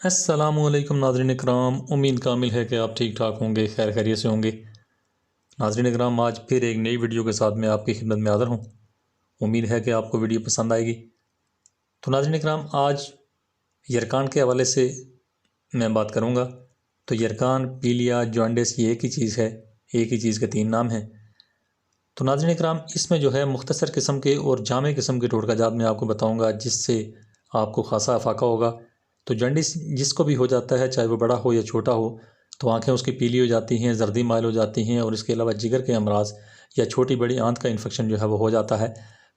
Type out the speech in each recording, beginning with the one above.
अस्सलामुअलैकुम नाज़रीन इकराम, उम्मीद कामिल है कि आप ठीक ठाक होंगे, खैर खैरियत से होंगे। नाज़रीन इकराम, आज फिर एक नई वीडियो के साथ मैं आपकी खिदमत में हाज़िर हूँ। उम्मीद है कि आपको वीडियो पसंद आएगी। तो नाज़रीन इकराम, आज यरकान के हवाले से मैं बात करूँगा। तो यरकान, पीलिया, जॉन्डिस ये एक ही चीज़ है, एक ही चीज़ के तीन नाम हैं। तो नाज़रीन इकराम, इसमें जो है मुख्तसर किस्म के और जामे किस्म के टोटका जात मैं आपको बताऊँगा, जिससे आपको खासा अफाका होगा। तो जॉन्डिस जिसको भी हो जाता है, चाहे वो बड़ा हो या छोटा हो, तो आंखें उसकी पीली हो जाती हैं, जर्दी माइल हो जाती हैं, और इसके अलावा जिगर के अमराज या छोटी बड़ी आंत का इन्फेक्शन जो है वो हो जाता है।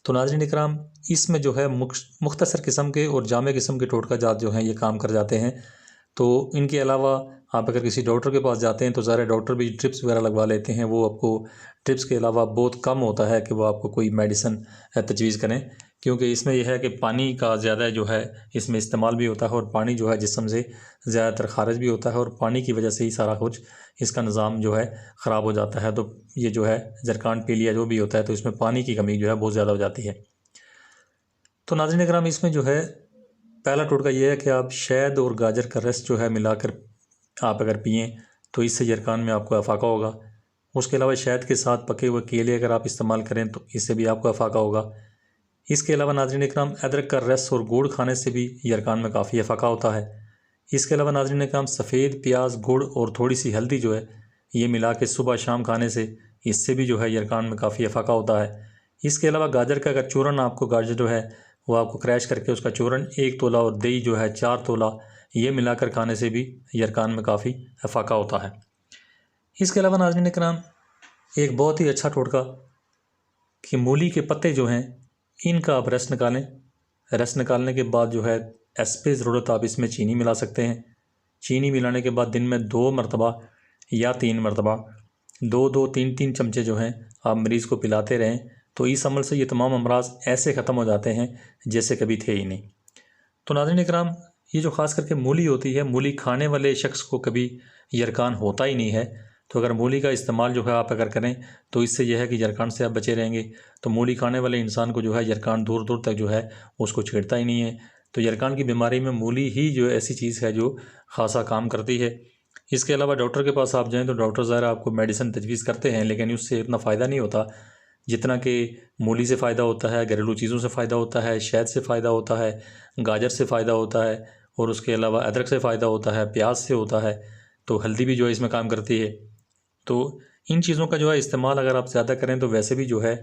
तो नाज़रीन इकराम, इसमें जो है मुख्तसर किस्म के और जामे किस्म के टोटका जात जो हैं ये काम कर जाते हैं। तो इनके अलावा आप अगर किसी डॉक्टर के पास जाते हैं तो ज़ाहिर डॉक्टर भी ट्रिप्स वगैरह लगवा लेते हैं। वो आपको ट्रिप्स के अलावा बहुत कम होता है कि वो आपको कोई मेडिसिन तजवीज़ करें, क्योंकि इसमें यह है कि पानी का ज़्यादा जो है इसमें इस्तेमाल भी होता है, और पानी जो है जिस्म से ज़्यादातर खारिज भी होता है, और पानी की वजह से ही सारा कुछ इसका निज़ाम जो है ख़राब हो जाता है। तो ये जो है जरकान, पीलिया जो भी होता है, तो इसमें पानी की कमी जो है बहुत ज़्यादा हो जाती है। तो नाज़रीन इकराम, इसमें जो है पहला टोटका ये है कि आप शहद और गाजर का रस जो है मिलाकर आप अगर पिएँ तो इससे यरकान में आपको अफाका होगा। उसके अलावा शहद के साथ पके हुए केले अगर आप इस्तेमाल करें तो इससे भी आपको अफाका होगा। इसके अलावा नाज़रीन इकराम, अदरक का रस और गुड़ खाने से भी यरकान में काफ़ी अफाका होता है। इसके अलावा नाज़रीन इकराम, सफ़ेद प्याज, गुड़ और थोड़ी सी हल्दी जो है ये मिला के सुबह शाम खाने से इससे भी जो है यरकान में काफ़ी अफाका होता है। इसके अलावा गाजर का अगर चूरन, आपको गाजर जो है वो आपको क्रैश करके उसका चूरन 1 तोला और दही जो है 4 तोला ये मिलाकर खाने से भी यरकान में काफ़ी अफाका होता है। इसके अलावा नाज़रीन इकराम, एक बहुत ही अच्छा टोटका कि मूली के पत्ते जो हैं इनका आप रस निकालें। रस निकालने के बाद जो है पे ज़रूरत आप इसमें चीनी मिला सकते हैं। चीनी मिलाने के बाद दिन में 2 मरतबा या 3 मरतबा 2-2, 3-3 चमचे जो हैं आप मरीज़ को पिलाते रहें, तो इस अमल से ये तमाम अमराज ऐसे ख़त्म हो जाते हैं जैसे कभी थे ही नहीं। तो नाज़रीन इकराम, ये जो ख़ास करके मूली होती है, मूली खाने वाले शख्स को कभी यरकान होता ही नहीं है। तो अगर मूली का इस्तेमाल जो है आप अगर करें तो इससे यह है कि यरकान से आप बचे रहेंगे। तो मूली खाने वाले इंसान को जो है यरकान दूर दूर तक जो है उसको छेड़ता ही नहीं है। तो यरकान की बीमारी में मूली ही जो ऐसी चीज़ है जो ख़ासा काम करती है। इसके अलावा डॉक्टर के पास आप जाएँ तो डॉक्टर ज़ाहिर आपको मेडिसिन तजवीज़ करते हैं, लेकिन उससे इतना फ़ायदा नहीं होता जितना कि मूली से फ़ायदा होता है, घरेलू चीज़ों से फ़ायदा होता है, शहद से फ़ायदा होता है, गाजर से फ़ायदा होता है, और उसके अलावा अदरक से फ़ायदा होता है, प्याज से होता है, तो हल्दी भी जो है इसमें काम करती है। तो इन चीज़ों का जो है इस्तेमाल अगर आप ज़्यादा करें तो वैसे भी जो है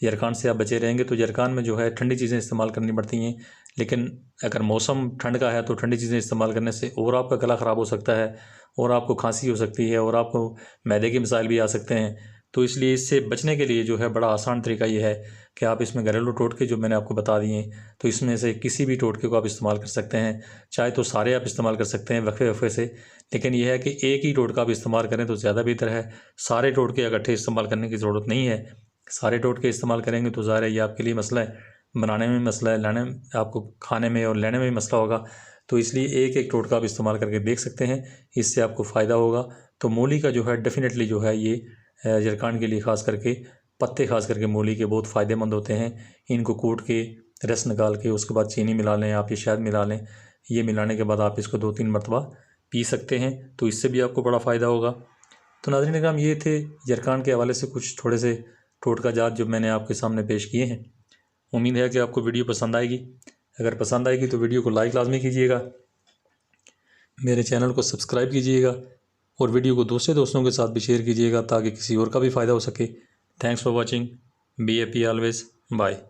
यरकान से आप बचे रहेंगे। तो यरकान में जो है ठंडी चीज़ें इस्तेमाल करनी पड़ती हैं, लेकिन अगर मौसम ठंड का है तो ठंडी चीज़ें इस्तेमाल करने से और आपका गला ख़राब हो सकता है, और आपको खांसी हो सकती है, और आपको मैदे के मसाइल भी आ सकते हैं। तो इसलिए इससे बचने के लिए जो है बड़ा आसान तरीका ये है कि आप इसमें घरेलू टोटके जो मैंने आपको बता दिए हैं, तो इसमें से किसी भी टोटके को आप इस्तेमाल कर सकते हैं। चाहे तो सारे आप इस्तेमाल कर सकते हैं वक्फे वक्फे से, लेकिन यह है कि एक ही टोटका आप इस्तेमाल करें तो ज़्यादा बेहतर है। सारे टोटके इकट्ठे इस्तेमाल करने की ज़रूरत नहीं है। सारे टोटके इस्तेमाल करेंगे तो ज़ाहिर है ये आपके लिए मसला है, बनाने में मसला है, लाने आपको खाने में और लेने में भी मसला होगा। तो इसलिए एक एक टोटका आप इस्तेमाल करके देख सकते हैं, इससे आपको फ़ायदा होगा। तो मूली का जो है डेफ़िनेटली जो है ये यरकान के लिए ख़ास करके पत्ते ख़ास करके मूली के बहुत फ़ायदेमंद होते हैं। इनको कूट के रस निकाल के उसके बाद चीनी मिला लें आप, ये शहद मिला लें। ये मिलाने के बाद आप इसको 2-3 मरतबा पी सकते हैं, तो इससे भी आपको बड़ा फ़ायदा होगा। तो नाज़रीन इकराम, ये थे यरकान के हवाले से कुछ थोड़े से टोटका जात जो मैंने आपके सामने पेश किए हैं। उम्मीद है कि आपको वीडियो पसंद आएगी। अगर पसंद आएगी तो वीडियो को लाइक लाजमी कीजिएगा, मेरे चैनल को सब्सक्राइब कीजिएगा, और वीडियो को दूसरे दोस्तों के साथ भी शेयर कीजिएगा ताकि किसी और का भी फ़ायदा हो सके। Thanks for watching. Be happy always. Bye.